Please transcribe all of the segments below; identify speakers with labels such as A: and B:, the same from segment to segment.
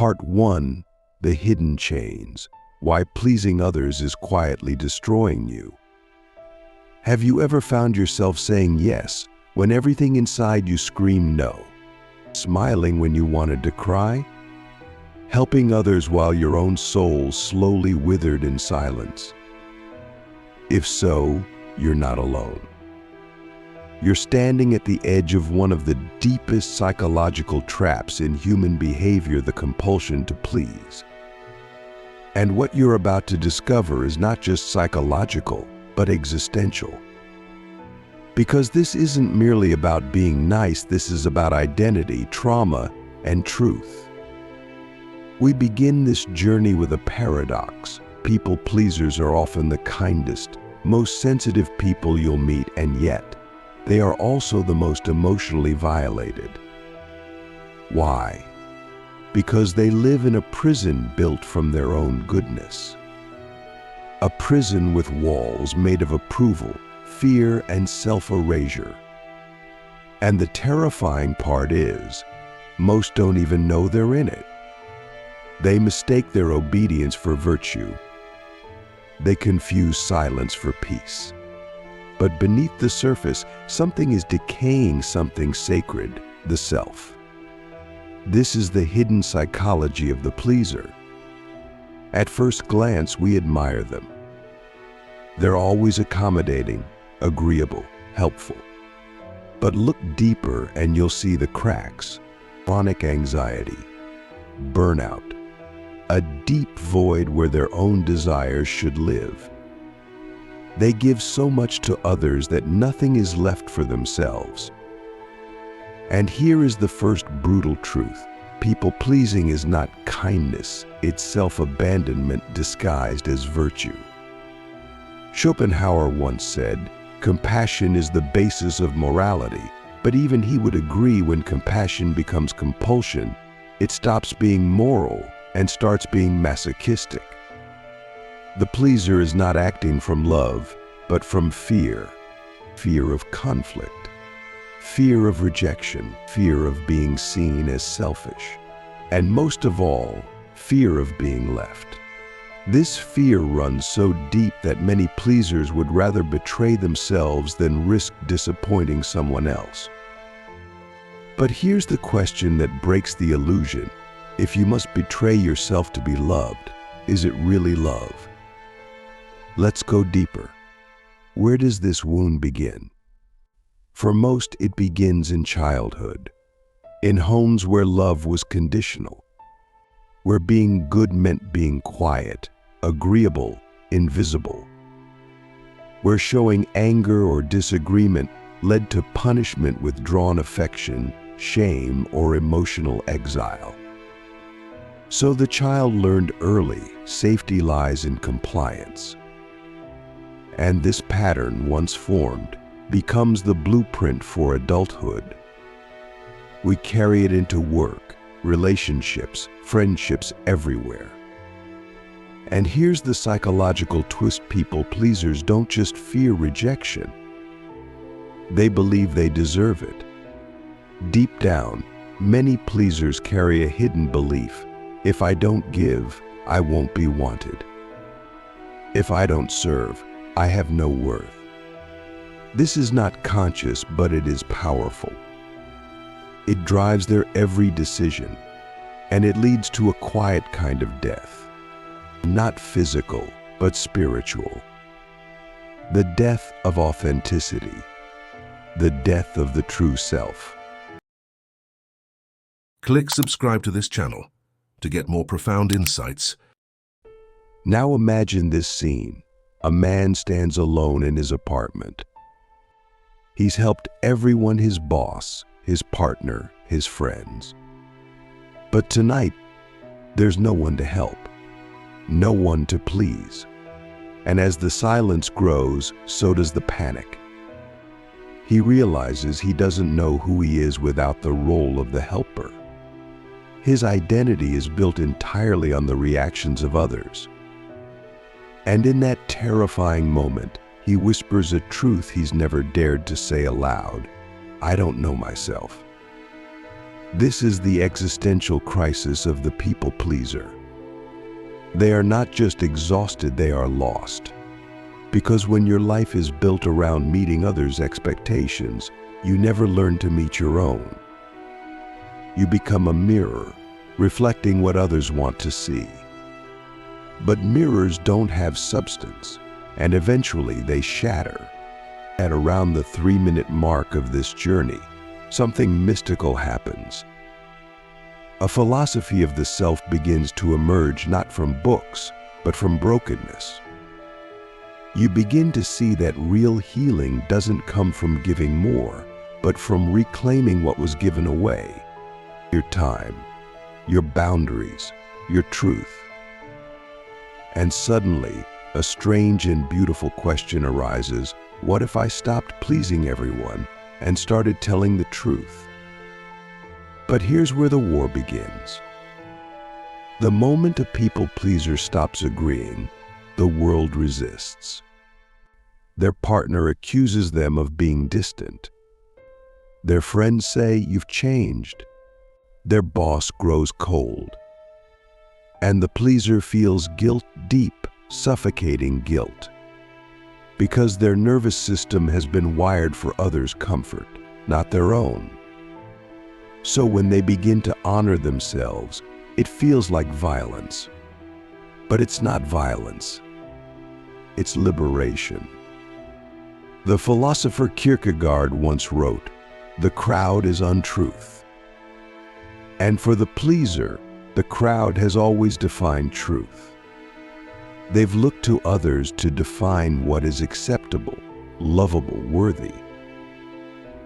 A: Part 1. The Hidden Chains. Why pleasing others is quietly destroying you. Have you ever found yourself saying yes when everything inside you screamed no? Smiling when you wanted to cry? Helping others while your own soul slowly withered in silence? If so, you're not alone. You're standing at the edge of one of the deepest psychological traps in human behavior, the compulsion to please. And what you're about to discover is not just psychological, but existential. Because this isn't merely about being nice, this is about identity, trauma, and truth. We begin this journey with a paradox. People pleasers are often the kindest, most sensitive people you'll meet, and yet, they are also the most emotionally violated. Why? Because they live in a prison built from their own goodness. A prison with walls made of approval, fear, and self-erasure. And the terrifying part is, most don't even know they're in it. They mistake their obedience for virtue. They confuse silence for peace. But beneath the surface, something is decaying, something sacred, the self. This is the hidden psychology of the pleaser. At first glance, we admire them. They're always accommodating, agreeable, helpful. But look deeper and you'll see the cracks: chronic anxiety, burnout, a deep void where their own desires should live. They give so much to others that nothing is left for themselves. And here is the first brutal truth. People-pleasing is not kindness, it's self-abandonment disguised as virtue. Schopenhauer once said, "Compassion is the basis of morality," but even he would agree when compassion becomes compulsion, it stops being moral and starts being masochistic. The pleaser is not acting from love, but from fear. Fear of conflict, fear of rejection, fear of being seen as selfish, and most of all, fear of being left. This fear runs so deep that many pleasers would rather betray themselves than risk disappointing someone else. But here's the question that breaks the illusion. If you must betray yourself to be loved, is it really love? Let's go deeper. Where does this wound begin? For most, it begins in childhood, in homes where love was conditional, where being good meant being quiet, agreeable, invisible, where showing anger or disagreement led to punishment, withdrawn affection, shame, or emotional exile. So the child learned early, safety lies in compliance. And this pattern, once formed, becomes the blueprint for adulthood. We carry it into work, relationships, friendships, everywhere. And here's the psychological twist: people pleasers don't just fear rejection. They believe they deserve it. Deep down, many pleasers carry a hidden belief: if I don't give, I won't be wanted. If I don't serve, I have no worth. This is not conscious, but it is powerful. It drives their every decision, and it leads to a quiet kind of death. Not physical, but spiritual. The death of authenticity. The death of the true self.
B: Click subscribe to this channel to get more profound insights.
A: Now imagine this scene. A man stands alone in his apartment. He's helped everyone: his boss, his partner, his friends. But tonight, there's no one to help, no one to please. And as the silence grows, so does the panic. He realizes he doesn't know who he is without the role of the helper. His identity is built entirely on the reactions of others. And in that terrifying moment, he whispers a truth he's never dared to say aloud: I don't know myself. This is the existential crisis of the people pleaser. They are not just exhausted, they are lost. Because when your life is built around meeting others' expectations, you never learn to meet your own. You become a mirror, reflecting what others want to see. But mirrors don't have substance, and eventually they shatter. At around the 3-minute mark of this journey, something mystical happens. A philosophy of the self begins to emerge not from books, but from brokenness. You begin to see that real healing doesn't come from giving more, but from reclaiming what was given away. Your time, your boundaries, your truth. And suddenly, a strange and beautiful question arises: what if I stopped pleasing everyone and started telling the truth? But here's where the war begins. The moment a people pleaser stops agreeing, the world resists. Their partner accuses them of being distant. Their friends say, "You've changed." Their boss grows cold. And the pleaser feels guilt, deep, suffocating guilt. Because their nervous system has been wired for others' comfort, not their own. So when they begin to honor themselves, it feels like violence. But it's not violence. It's liberation. The philosopher Kierkegaard once wrote, "The crowd is untruth." And for the pleaser, the crowd has always defined truth. They've looked to others to define what is acceptable, lovable, worthy.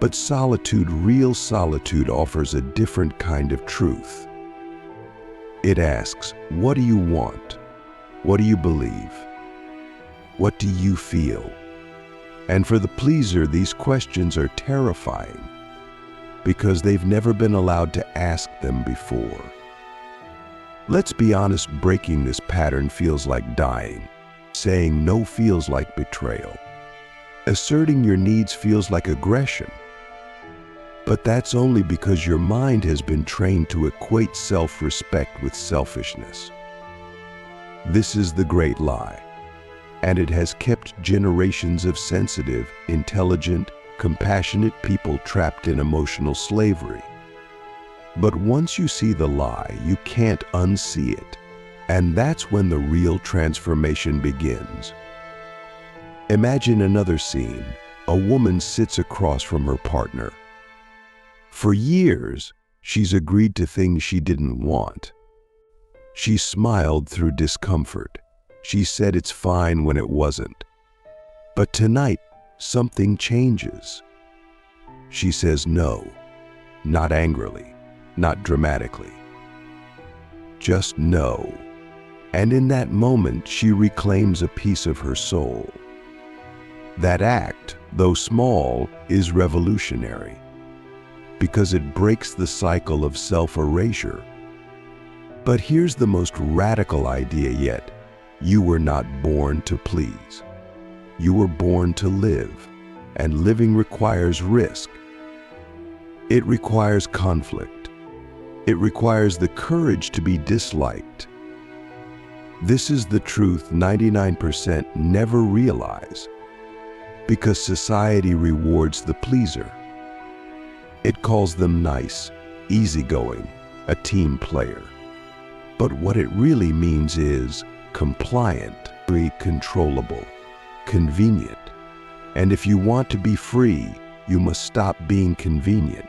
A: But solitude, real solitude, offers a different kind of truth. It asks, what do you want? What do you believe? What do you feel? And for the pleaser, these questions are terrifying because they've never been allowed to ask them before. Let's be honest, breaking this pattern feels like dying. Saying no feels like betrayal. Asserting your needs feels like aggression. But that's only because your mind has been trained to equate self-respect with selfishness. This is the great lie, and it has kept generations of sensitive, intelligent, compassionate people trapped in emotional slavery. But once you see the lie, you can't unsee it, and that's when the real transformation begins. Imagine another scene. A woman sits across from her partner. For years, she's agreed to things she didn't want. She smiled through discomfort. She said it's fine when it wasn't. But tonight, something changes. She says no, not angrily, not dramatically. Just no. And in that moment, she reclaims a piece of her soul. That act, though small, is revolutionary because it breaks the cycle of self-erasure. But here's the most radical idea yet. You were not born to please. You were born to live, and living requires risk. It requires conflict. It requires the courage to be disliked. This is the truth 99% never realize, because society rewards the pleaser. It calls them nice, easygoing, a team player. But what it really means is compliant, controllable, convenient. And if you want to be free, you must stop being convenient.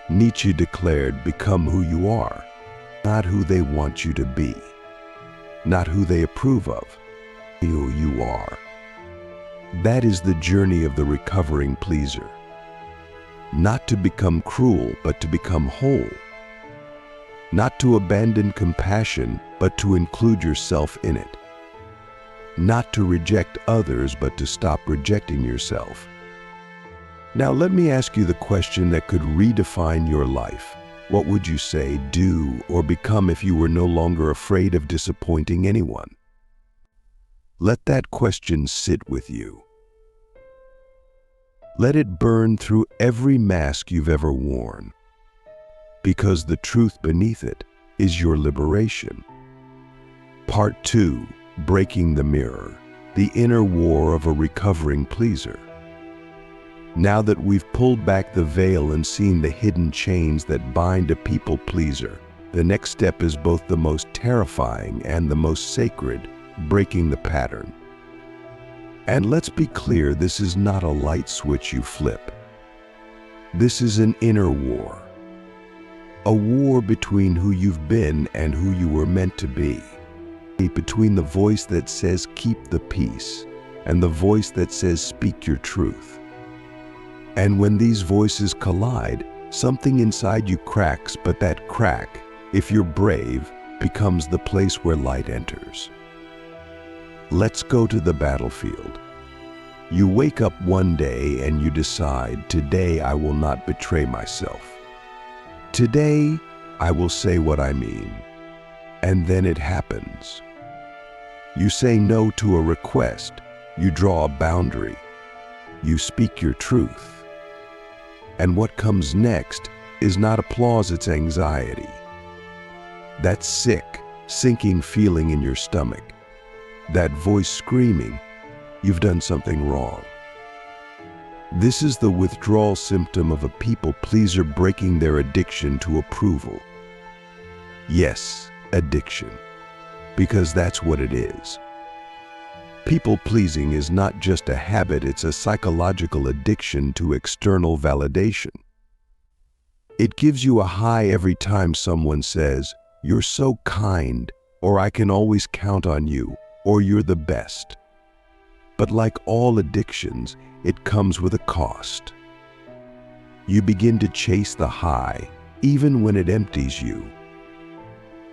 A: Nietzsche declared, become who you are, not who they want you to be, not who they approve of, who you are. That is the journey of the recovering pleaser. Not to become cruel, but to become whole. Not to abandon compassion, but to include yourself in it. Not to reject others, but to stop rejecting yourself. Now let me ask you the question that could redefine your life. What would you say, do, or become if you were no longer afraid of disappointing anyone? Let that question sit with you. Let it burn through every mask you've ever worn. because the truth beneath it is your liberation. Part 2. Breaking the mirror, the inner war of a recovering pleaser. Now that we've pulled back the veil and seen the hidden chains that bind a people pleaser, the next step is both the most terrifying and the most sacred: breaking the pattern. And let's be clear, this is not a light switch you flip. This is an inner war. A war between who you've been and who you were meant to be. Between the voice that says keep the peace and the voice that says speak your truth. And when these voices collide, something inside you cracks, but that crack, if you're brave, becomes the place where light enters. Let's go to the battlefield. You wake up one day and you decide, today I will not betray myself. Today I will say what I mean. And then it happens. You say no to a request. You draw a boundary. You speak your truth. And what comes next is not applause, it's anxiety. That sick, sinking feeling in your stomach. That voice screaming, you've done something wrong. This is the withdrawal symptom of a people pleaser breaking their addiction to approval. Yes, addiction, because that's what it is. People pleasing is not just a habit, it's a psychological addiction to external validation. It gives you a high every time someone says, "You're so kind," or "I can always count on you," or "You're the best." But like all addictions, it comes with a cost. You begin to chase the high, even when it empties you.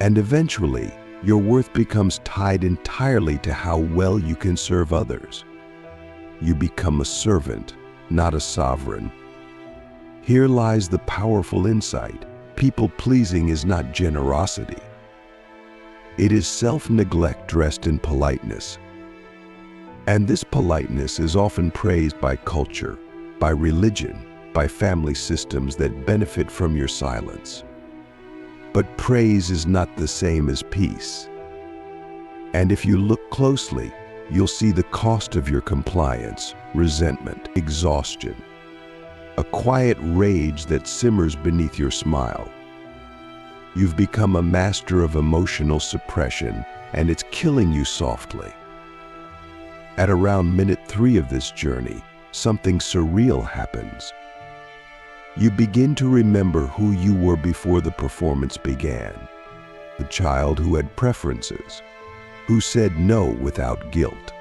A: And eventually, your worth becomes tied entirely to how well you can serve others. You become a servant, not a sovereign. Here lies the powerful insight. People-pleasing is not generosity. It is self-neglect dressed in politeness. And this politeness is often praised by culture, by religion, by family systems that benefit from your silence. But praise is not the same as peace. And if you look closely, you'll see the cost of your compliance: resentment, exhaustion, a quiet rage that simmers beneath your smile. You've become a master of emotional suppression, and it's killing you softly. At around minute 3 of this journey, something surreal happens. You begin to remember who you were before the performance began. The child who had preferences, who said no without guilt,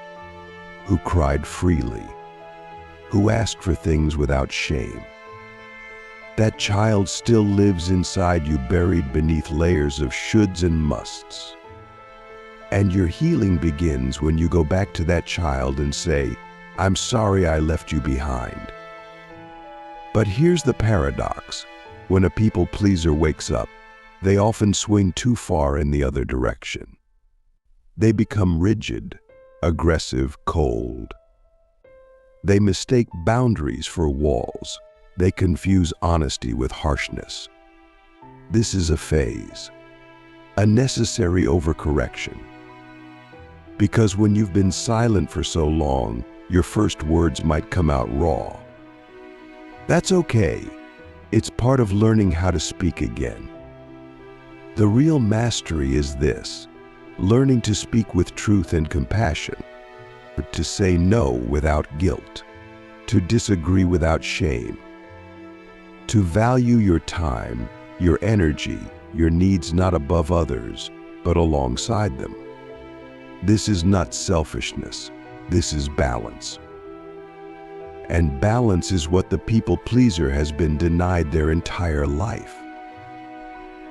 A: who cried freely, who asked for things without shame. That child still lives inside you, buried beneath layers of shoulds and musts. And your healing begins when you go back to that child and say, "I'm sorry I left you behind." But here's the paradox. When a people pleaser wakes up, they often swing too far in the other direction. They become rigid, aggressive, cold. They mistake boundaries for walls. They confuse honesty with harshness. This is a phase, a necessary overcorrection. Because when you've been silent for so long, your first words might come out raw. That's okay. It's part of learning how to speak again. The real mastery is this: learning to speak with truth and compassion, to say no without guilt, to disagree without shame, to value your time, your energy, your needs not above others, but alongside them. This is not selfishness. This is balance. And balance is what the people pleaser has been denied their entire life.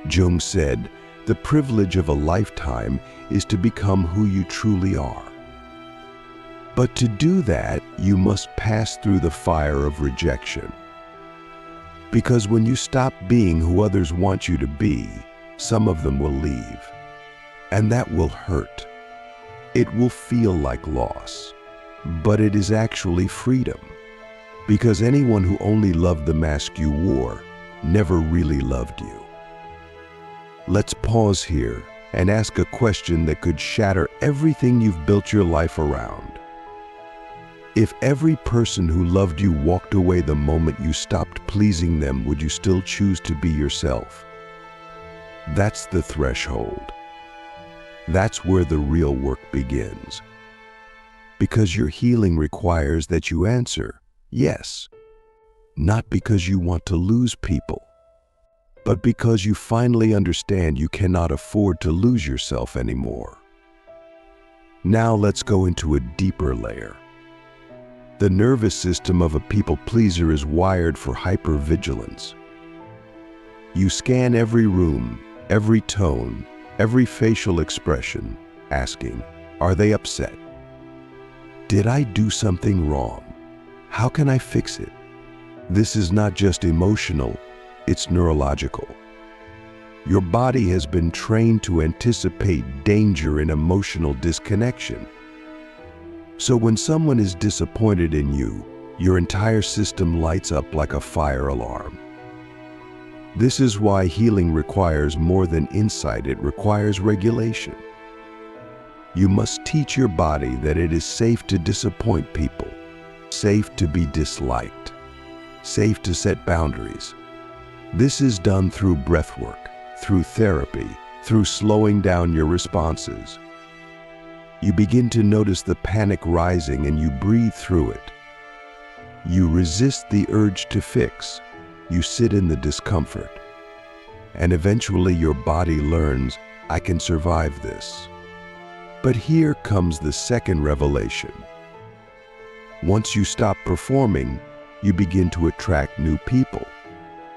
A: Jung said, "The privilege of a lifetime is to become who you truly are." But to do that, you must pass through the fire of rejection. Because when you stop being who others want you to be, some of them will leave. And that will hurt. It will feel like loss. But it is actually freedom. Because anyone who only loved the mask you wore never really loved you. Let's pause here and ask a question that could shatter everything you've built your life around. If every person who loved you walked away the moment you stopped pleasing them, would you still choose to be yourself? That's the threshold. That's where the real work begins. Because your healing requires that you answer yes, not because you want to lose people, but because you finally understand you cannot afford to lose yourself anymore. Now let's go into a deeper layer. The nervous system of a people pleaser is wired for hypervigilance. You scan every room, every tone, every facial expression, asking, are they upset? Did I do something wrong? How can I fix it? This is not just emotional, it's neurological. Your body has been trained to anticipate danger and emotional disconnection. So when someone is disappointed in you, your entire system lights up like a fire alarm. This is why healing requires more than insight, it requires regulation. You must teach your body that it is safe to disappoint people, safe to be disliked, safe to set boundaries. This is done through breathwork, through therapy, through slowing down your responses. You begin to notice the panic rising and you breathe through it. You resist the urge to fix. You sit in the discomfort. And eventually your body learns, I can survive this. But here comes the second revelation. Once you stop performing, you begin to attract new people.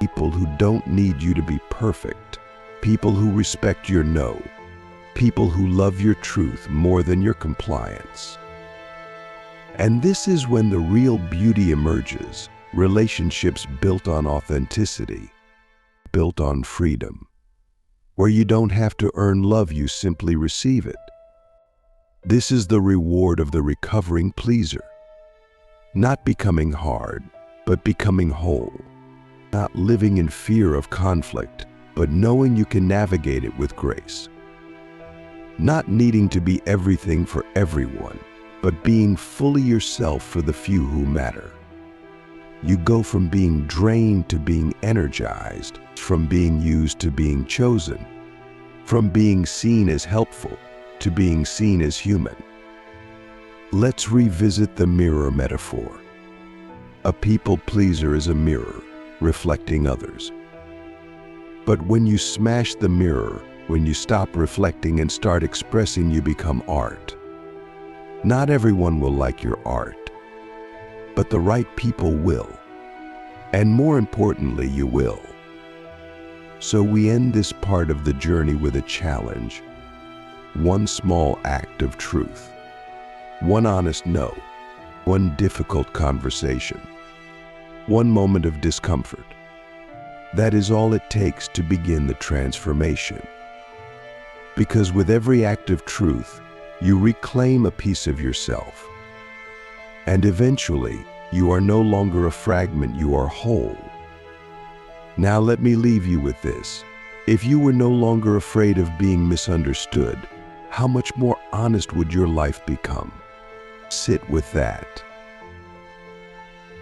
A: People who don't need you to be perfect. People who respect your no. People who love your truth more than your compliance. And this is when the real beauty emerges, relationships built on authenticity, built on freedom, where you don't have to earn love, you simply receive it. This is the reward of the recovering pleaser. Not becoming hard, but becoming whole. Not living in fear of conflict, but knowing you can navigate it with grace. Not needing to be everything for everyone, but being fully yourself for the few who matter. You go from being drained to being energized, from being used to being chosen, from being seen as helpful to being seen as human. Let's revisit the mirror metaphor. A people pleaser is a mirror, reflecting others. But when you smash the mirror, when you stop reflecting and start expressing, you become art. Not everyone will like your art, but the right people will. And more importantly, you will. So we end this part of the journey with a challenge. One small act of truth. One honest no. One difficult conversation. One moment of discomfort. That is all it takes to begin the transformation. Because with every act of truth, you reclaim a piece of yourself. And eventually, you are no longer a fragment, you are whole. Now let me leave you with this. If you were no longer afraid of being misunderstood, how much more honest would your life become? Sit with that.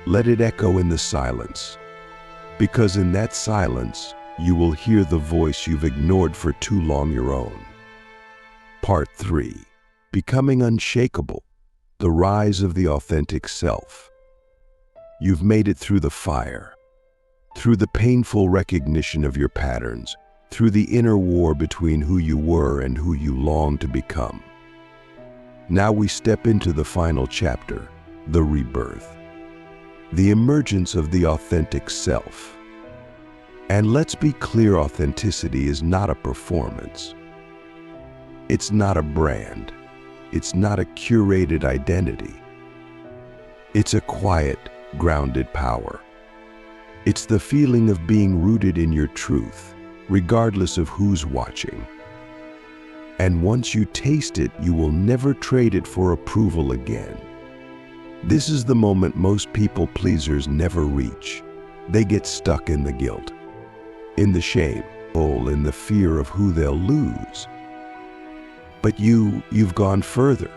A: Let it echo in the silence. Because in that silence, you will hear the voice you've ignored for too long, your own. Part 3. Becoming unshakable. The rise of the authentic self. You've made it through the fire, through the painful recognition of your patterns, through the inner war between who you were and who you long to become. Now we step into the final chapter, the rebirth, the emergence of the authentic self. And let's be clear, authenticity is not a performance. It's not a brand. It's not a curated identity. It's a quiet, grounded power. It's the feeling of being rooted in your truth, regardless of who's watching. And once you taste it, you will never trade it for approval again. This is the moment most people pleasers never reach. They get stuck in the guilt, in the shame, all in the fear of who they'll lose. But you've gone further.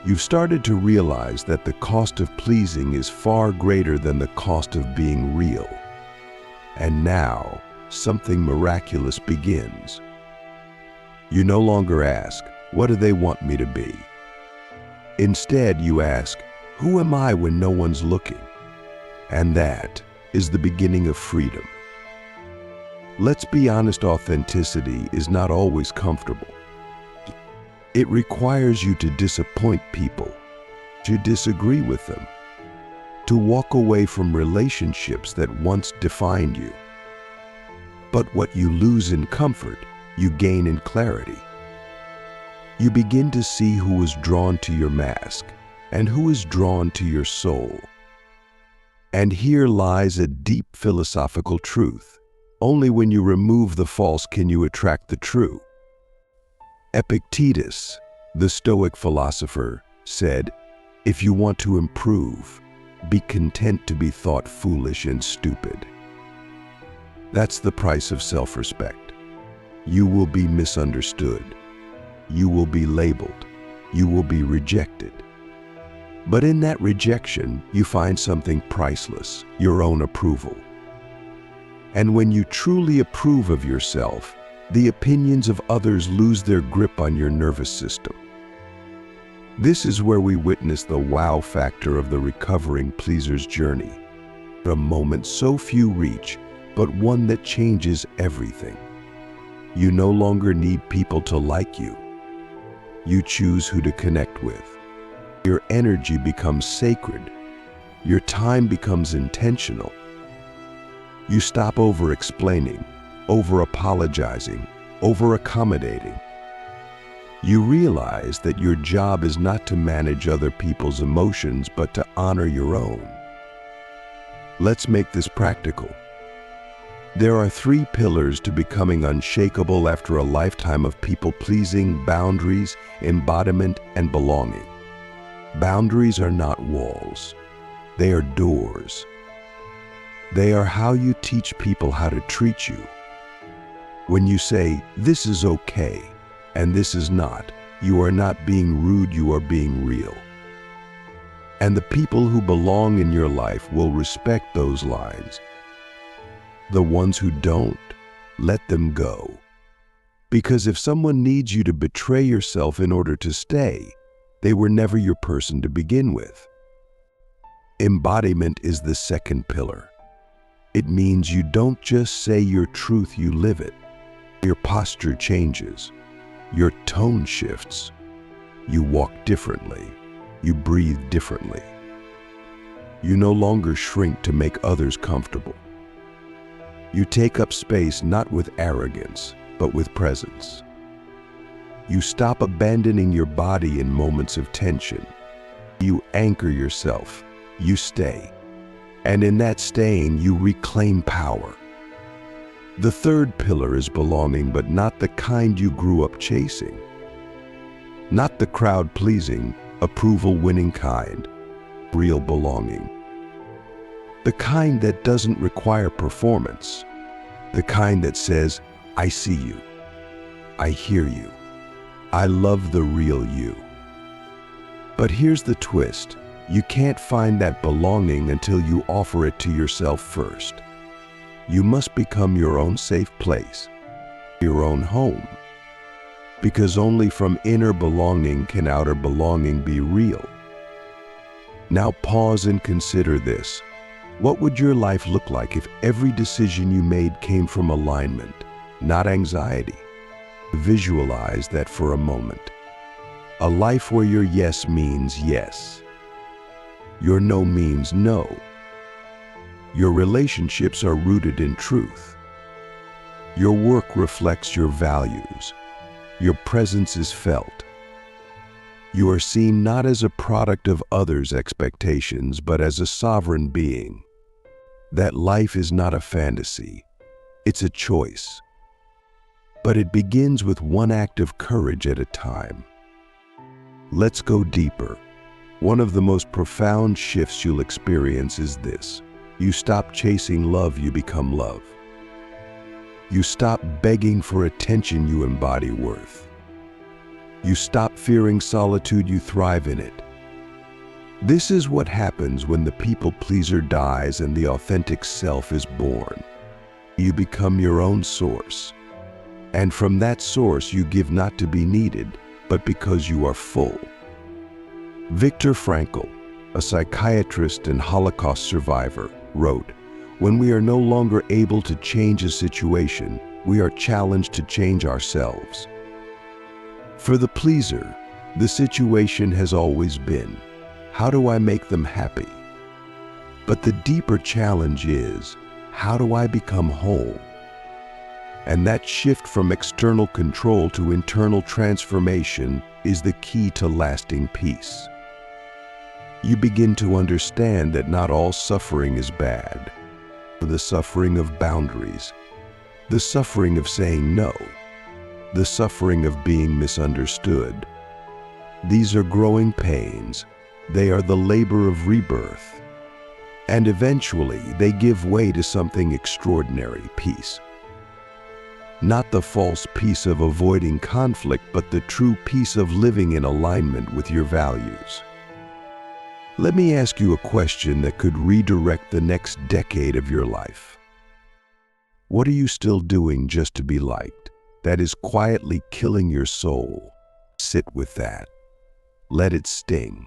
A: You've started to realize that the cost of pleasing is far greater than the cost of being real. And now, something miraculous begins. You no longer ask, what do they want me to be? Instead, you ask, who am I when no one's looking? And that is the beginning of freedom. Let's be honest, authenticity is not always comfortable. It requires you to disappoint people, to disagree with them, to walk away from relationships that once defined you. But what you lose in comfort, you gain in clarity. You begin to see who is drawn to your mask and who is drawn to your soul. And here lies a deep philosophical truth. Only when you remove the false can you attract the true. Epictetus, the Stoic philosopher, said, if you want to improve, be content to be thought foolish and stupid. That's the price of self-respect. You will be misunderstood. You will be labeled. You will be rejected. But in that rejection, you find something priceless, your own approval. And when you truly approve of yourself, the opinions of others lose their grip on your nervous system. This is where we witness the wow factor of the recovering pleaser's journey. A moment so few reach, but one that changes everything. You no longer need people to like you. You choose who to connect with. Your energy becomes sacred. Your time becomes intentional. You stop over-explaining, over-apologizing, over-accommodating. You realize that your job is not to manage other people's emotions, but to honor your own. Let's make this practical. There are 3 pillars to becoming unshakable after a lifetime of people-pleasing: boundaries, embodiment, and belonging. Boundaries are not walls. They are doors. They are how you teach people how to treat you. When you say, this is okay, and this is not, you are not being rude, you are being real. And the people who belong in your life will respect those lines. The ones who don't, let them go. Because if someone needs you to betray yourself in order to stay, they were never your person to begin with. Embodiment is the second pillar. It means you don't just say your truth, you live it. Your posture changes. Your tone shifts. You walk differently. You breathe differently. You no longer shrink to make others comfortable. You take up space not with arrogance, but with presence. You stop abandoning your body in moments of tension. You anchor yourself. You stay. And in that staying, you reclaim power. The third pillar is belonging, but not the kind you grew up chasing. Not the crowd-pleasing, approval-winning kind. Real belonging. The kind that doesn't require performance. The kind that says, I see you. I hear you. I love the real you. But here's the twist. You can't find that belonging until you offer it to yourself first. You must become your own safe place, your own home. Because only from inner belonging can outer belonging be real. Now pause and consider this. What would your life look like if every decision you made came from alignment, not anxiety? Visualize that for a moment. A life where your yes means yes. Your no means no. Your relationships are rooted in truth. Your work reflects your values. Your presence is felt. You are seen not as a product of others' expectations, but as a sovereign being. That life is not a fantasy. It's a choice. But it begins with one act of courage at a time. Let's go deeper. One of the most profound shifts you'll experience is this. You stop chasing love, you become love. You stop begging for attention you embody worth. You stop fearing solitude, you thrive in it. This is what happens when the people pleaser dies and the authentic self is born. You become your own source. And from that source you give not to be needed, but because you are full. Viktor Frankl, a psychiatrist and Holocaust survivor, wrote, "When we are no longer able to change a situation, we are challenged to change ourselves." For the pleaser, the situation has always been, how do I make them happy? But the deeper challenge is, how do I become whole? And that shift from external control to internal transformation is the key to lasting peace. You begin to understand that not all suffering is bad. The suffering of boundaries, the suffering of saying no, the suffering of being misunderstood. These are growing pains. They are the labor of rebirth. And eventually they give way to something extraordinary, peace. Not the false peace of avoiding conflict, but the true peace of living in alignment with your values. Let me ask you a question that could redirect the next decade of your life. What are you still doing just to be liked? That is quietly killing your soul. Sit with that. Let it sting.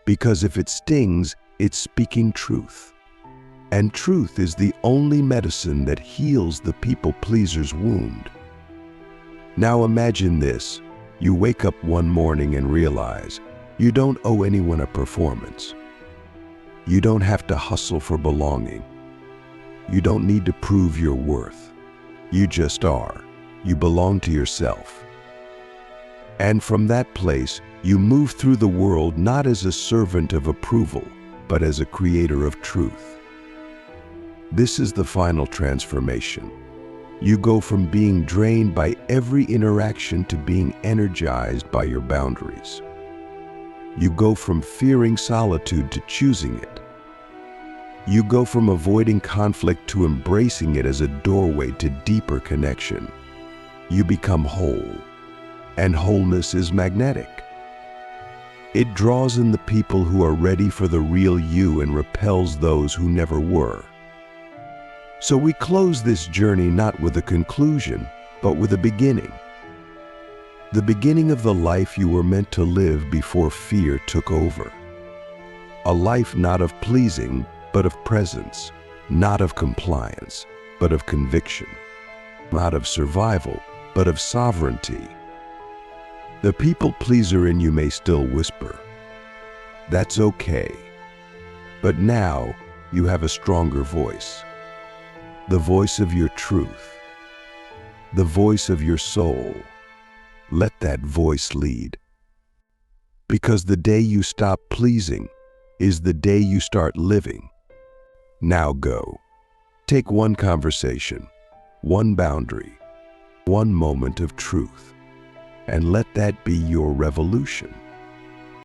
A: Because if it stings, it's speaking truth. And truth is the only medicine that heals the people pleaser's wound. Now imagine this. You wake up one morning and realize you don't owe anyone a performance. You don't have to hustle for belonging. You don't need to prove your worth. You just are. You belong to yourself. And from that place, you move through the world not as a servant of approval, but as a creator of truth. This is the final transformation. You go from being drained by every interaction to being energized by your boundaries. You go from fearing solitude to choosing it. You go from avoiding conflict to embracing it as a doorway to deeper connection. You become whole, and wholeness is magnetic. It draws in the people who are ready for the real you and repels those who never were. So we close this journey not with a conclusion, but with a beginning. The beginning of the life you were meant to live before fear took over. A life not of pleasing, but of presence, not of compliance, but of conviction, not of survival, but of sovereignty. The people pleaser in you may still whisper. That's okay. But now you have a stronger voice. The voice of your truth. The voice of your soul. Let that voice lead. Because the day you stop pleasing is the day you start living. Now go. Take one conversation, one boundary, one moment of truth, and let that be your revolution.